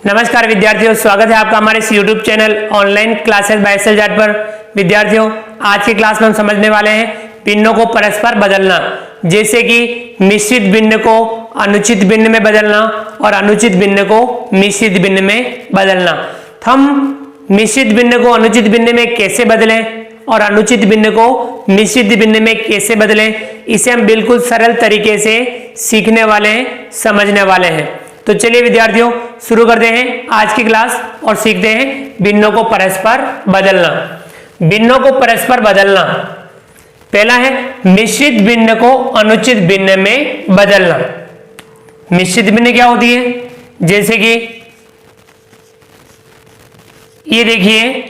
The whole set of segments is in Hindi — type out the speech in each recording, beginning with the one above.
नमस्कार विद्यार्थियों, स्वागत है आपका हमारे इस YouTube channel online classes by Excel chart पर। विद्यार्थियों, आज की क्लास में हम समझने वाले हैं भिन्नों को परस्पर बदलना, जैसे कि मिश्रित भिन्न को अनुचित भिन्न में बदलना और अनुचित भिन्न को मिश्रित भिन्न में बदलना। तो हम मिश्रित भिन्न को अनुचित भिन्न में कैसे बदलें और अनुचित भिन्न को मिश्रित भिन्न में कैसे बदलें, इसे हम बिल्कुल सरल तरीके से सीखने वाले हैं, समझने वाले हैं। तो चलिए विद्यार्थियों, शुरू करते हैं आज की क्लास और सीखते हैं भिन्नों को परस्पर बदलना। भिन्नों को परस्पर बदलना, पहला है मिश्रित भिन्न को अनुचित भिन्न में बदलना। मिश्रित भिन्न क्या होती है? जैसे कि ये देखिए,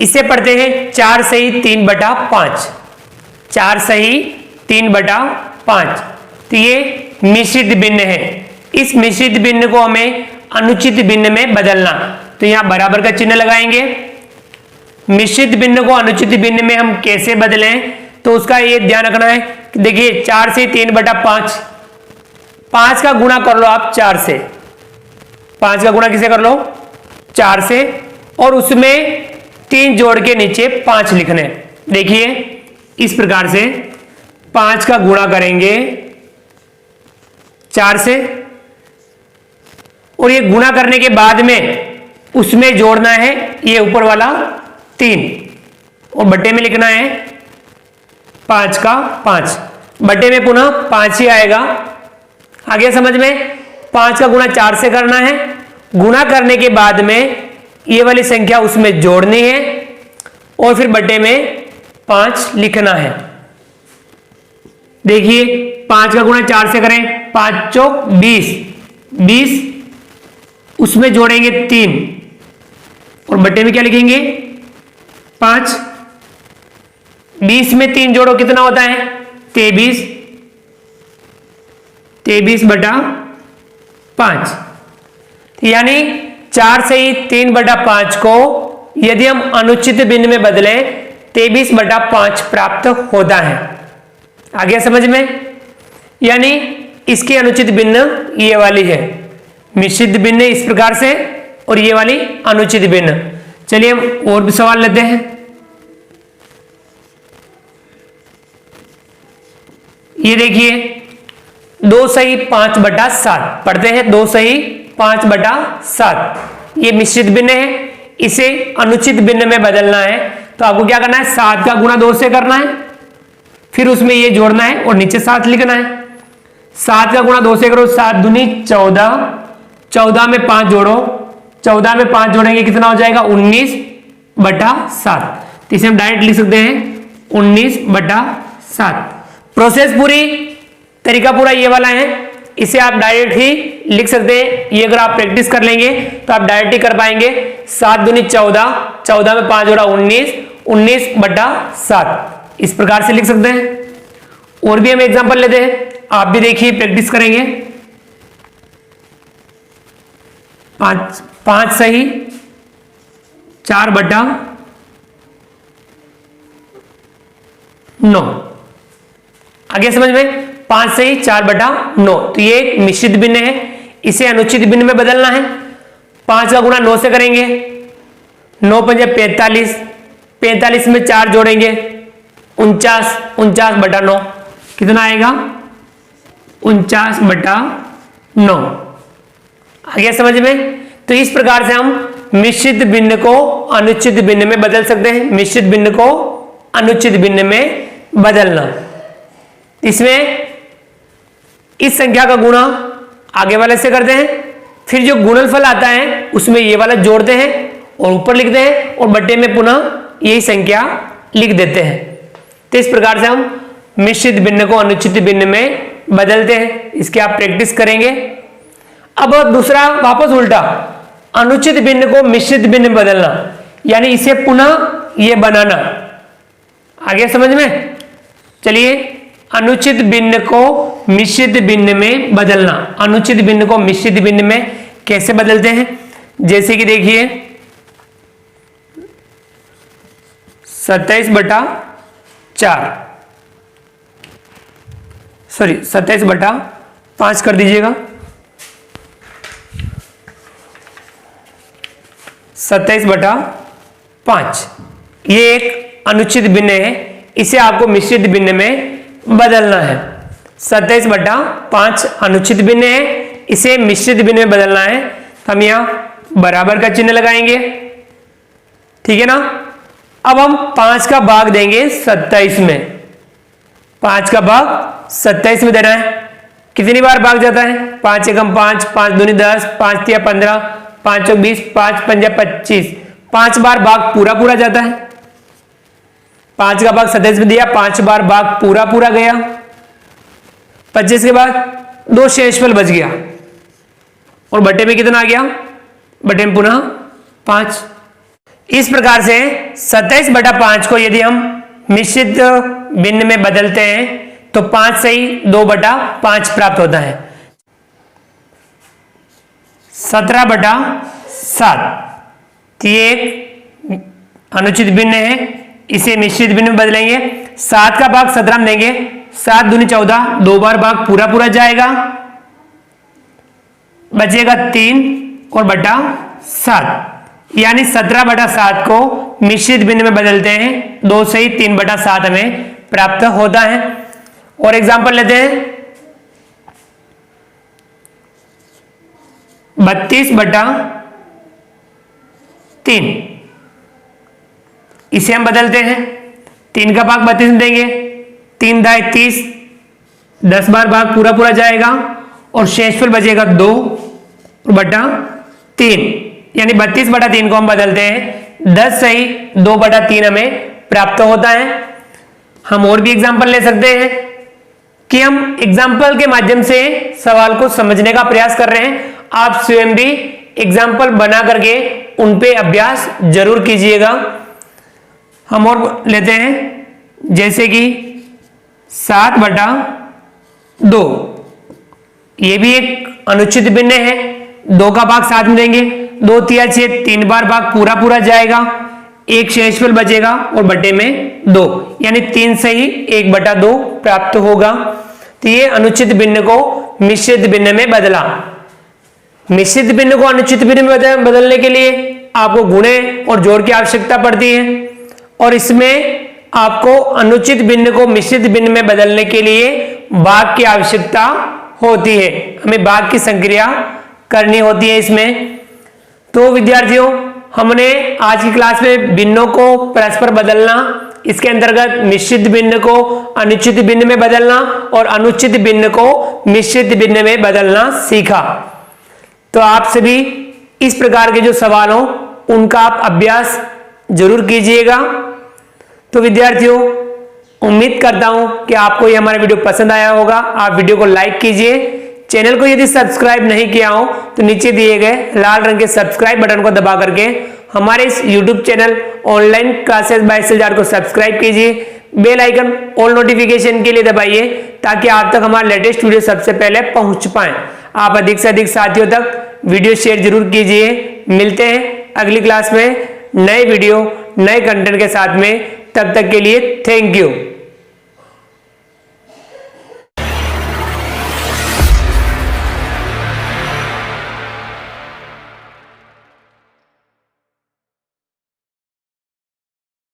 इसे पढ़ते हैं 4 सही 3/5। 4 सही 3/5, तो ये मिश्रित भिन्न है। इस मिश्रित भिन्न को हमें अनुचित भिन्न में बदलना, तो यहां बराबर का चिन्ह लगाएंगे। मिश्रित भिन्न को अनुचित भिन्न में हम कैसे बदलें, तो उसका ये ध्यान रखना है कि देखिए 4 से 3/5, 5 का गुणा कर लो आप 4 से। 5 का गुणा किसे कर लो? 4 से, और उसमें 3 जोड़ के नीचे 5 लिखने। देखिए इस प्रकार से 5 का गुणा करेंगे 4 से, और ये गुणा करने के बाद में उसमें जोड़ना है ये ऊपर वाला 3, और बट्टे में लिखना है 5 का 5। बट्टे में पुनः 5 ही आएगा। आगे समझ में? 5 का गुणा 4 से करना है, गुणा करने के बाद में ये वाली संख्या उसमें जोड़नी है, और फिर बट्टे में 5 लिखना है। देखिए 5 का गुणा 4 से करें, 5 चौक 20, 20 उसमें जोड़ेंगे 3, और बट्टे में क्या लिखेंगे? 5। 20 में 3 जोड़ो, कितना होता है? 23। 23/5, यानी 4 से ही 3/5 को यदि हम अनुचित भिन्न में बदलें 23/5 प्राप्त होता है। आगे समझ में? यानी इसकी अनुचित भिन्न ये वाली है, मिश्रित भिन्न इस प्रकार से, और ये वाली अनुचित भिन्न। चलिए हम और भी सवाल लेते हैं। ये देखिए 2 सही 5/7 पढ़ते हैं। 2 सही 5/7 ये मिश्रित भिन्न है, इसे अनुचित भिन्न में बदलना है। तो आपको क्या करना है? 7 का गुणा 2 से करना है, फिर उसमें ये जोड़ना है और नीचे 7 लिखना है। 7 का गुणा 2 से करो, 7 दूनी 14, 14 में 5 जोड़ो, 14 में 5 जोड़ेंगे कितना हो जाएगा? 19/7। तो इसे हम डायरेक्ट लिख सकते हैं 19/7। प्रोसेस पूरी, तरीका पूरा ये वाला है, इसे आप डायरेक्ट ही लिख सकते हैं। ये अगर आप प्रैक्टिस कर लेंगे तो आप डायरेक्ट ही कर पाएंगे। 7 दूनी 14, 14 में 5 जोड़ा 19, 19/7 इस प्रकार से लिख सकते हैं। और भी हम एग्जांपल लेते हैं, आप भी देखिए, प्रैक्टिस करेंगे। 5 सही 4/9। आगे समझ में? 5 सही 4/9, तो ये एक मिश्रित भिन्न है, इसे अनुचित भिन्न में बदलना है। 5 का गुणा 9 से करेंगे, 9 पंजे 45, 45 में 4 जोड़ेंगे 49, 49/9 कितना आएगा? 49/9। आगे समझ में? तो इस प्रकार से हम मिश्रित भिन्न को अनुचित भिन्न में बदल सकते हैं। मिश्रित भिन्न को अनुचित भिन्न में बदलना, इसमें इस संख्या का गुणा आगे वाले से करते हैं, फिर जो गुणनफल आता है उसमें ये वाला जोड़ते हैं और ऊपर लिखते हैं, और बट्टे में पुनः यही संख्या लिख देते हैं। तो इस प्रकार से हम मिश्रित भिन्न को अनुचित भिन्न में बदलते हैं। इसकी आप प्रैक्टिस करेंगे। अब दूसरा वापस उल्टा, अनुचित भिन्न को मिश्रित भिन्न में बदलना, यानी इसे पुनः ये बनाना। आगे समझ में? चलिए, अनुचित भिन्न को मिश्रित भिन्न में बदलना। अनुचित भिन्न को मिश्रित भिन्न में कैसे बदलते हैं? जैसे कि देखिए 27/5 कर दीजिएगा। 27/5। ये एक अनुचित भिन्न है, इसे आपको मिश्रित भिन्न में बदलना है। 27/5 अनुचित भिन्न है, इसे मिश्रित भिन्न में बदलना है। हम यहां बराबर का चिन्ह लगाएंगे, ठीक है ना। अब हम 5 का भाग देंगे 27 में। 5 का भाग 27 में देना है। कितनी बार भाग जाता है? 5 एकम 5, 5 दूनी 10, 5 तिया 15, 5 चौक 20, 5 पंजा 25। 5 बार भाग पूरा पूरा जाता है। 5 का भाग 27 में दिया, 5 बार भाग पूरा पूरा गया। 25 के बाद 2 शेषफल बच गया और बटे में कितना आ गया? बटे में पुनः 5। इस प्रकार से 27/5 को यदि हम मिश्रित भिन्न में बदलते हैं तो 5 से ही 2/5 प्राप्त होता है। 17/7 ये एक अनुचित भिन्न है, इसे मिश्रित भिन्न में बदलेंगे। 7 का भाग 17 में देंगे, 7 दूनी 14, 2 बार भाग पूरा पूरा जाएगा, बचेगा 3 और बटा 7, यानी 17/7 को मिश्रित भिन्न में बदलते हैं, 2 से ही 3/7 हमें प्राप्त होता है। और एग्जांपल लेते हैं, 32/3 इसे हम बदलते हैं। 3 का भाग 32 में देंगे, 3 दाई 30, 10 बार भाग पूरा पूरा जाएगा और शेषफल बचेगा 2/3, यानी 32/3 को हम बदलते हैं, 10 से ही 2/3 हमें प्राप्त होता है। हम और भी एग्जांपल ले सकते हैं कि हम एग्जाम्पल के माध्यम से सवाल को समझने का प्रयास कर रहे हैं। आप स्वयं भी एग्जाम्पल बना करके उन पे अभ्यास जरूर कीजिएगा। हम और लेते हैं, जैसे कि 7/2 ये भी एक अनुचित भिन्न है। 2 का भाग 7 में देंगे, 2 तिया 6, 3 बार भाग पूरा पूरा जाएगा, एक शेषफल बचेगा और बटे में 2, यानी 3 से ही 1/2 प्राप्त होगा। तो ये अनुचित भिन्न को मिश्रित भिन्न में बदला। मिश्रित भिन्न को अनुचित भिन्न में बदलने के लिए आपको गुणे और जोड़ की आवश्यकता पड़ती है, और इसमें आपको अनुचित भिन्न को मिश्रित भिन्न में बदलने के लिए भाग की आवश्यकता होती है। हमें भाग की संक्रिया करनी होती है इसमें। तो विद्यार्थियों, हमने आज की क्लास में भिन्नों को परस्पर बदलना, इसके अंतर्गत मिश्रित भिन्न को अनुचित भिन्न में बदलना और अनुचित भिन्न को मिश्रित भिन्न में बदलना सीखा। तो आप सभी इस प्रकार के जो सवाल हो उनका आप अभ्यास जरूर कीजिएगा। तो विद्यार्थियों, उम्मीद करता हूं कि आपको ये हमारा वीडियो पसंद आया होगा। आप वीडियो को लाइक कीजिए। चैनल को यदि सब्सक्राइब नहीं किया हो तो नीचे दिए गए लाल रंग के सब्सक्राइब बटन को दबा करके हमारे इस YouTube channel online classes bye SLR को सब्सक्राइब कीजिए। बेल आइकन ऑल नोटिफिकेशन के लिए दबाइए ताकि आप तक हमारा लेटेस्ट वीडियो सबसे पहले पहुंच पाए। आप अधिक से अधिक साथियों तक वीडियो शेयर जरूर कीजिए। मिलते हैं अगली क्लास में नए वीडियो नए कंटेंट के साथ में। तब तक के लिए थैंक यू।